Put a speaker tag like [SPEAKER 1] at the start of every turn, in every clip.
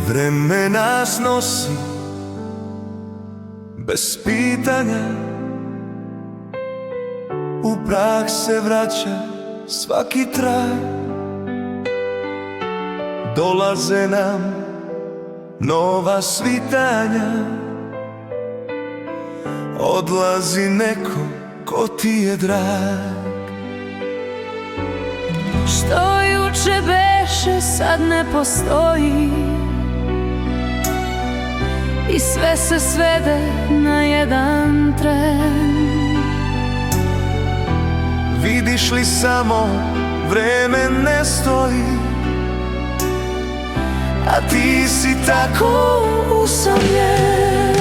[SPEAKER 1] Vreme nas nosi bez pitanja, u prah se vraća svaki trag. Dolaze nam nova svitanja, odlazi neko ko ti je drag.
[SPEAKER 2] Što juče beše sad ne postoji i sve se svede na jedan tren.
[SPEAKER 1] Vidiš li samo vreme ne stoji, a ti si tako usamljen.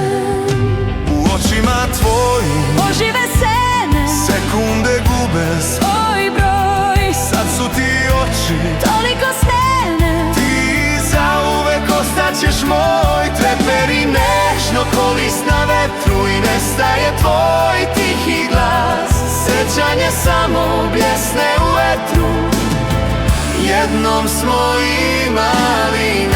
[SPEAKER 1] U očima tvojim
[SPEAKER 2] ožive sene,
[SPEAKER 1] sekunde gube
[SPEAKER 2] svoj broj.
[SPEAKER 1] Sad su ti oči
[SPEAKER 2] toliko stene,
[SPEAKER 1] ti zauvek ostaćeš moj. Treperi nežno ko list na vetru i nestaje tvoj tihi glas. Sećanje samo bljesne u etru, jednom smo imali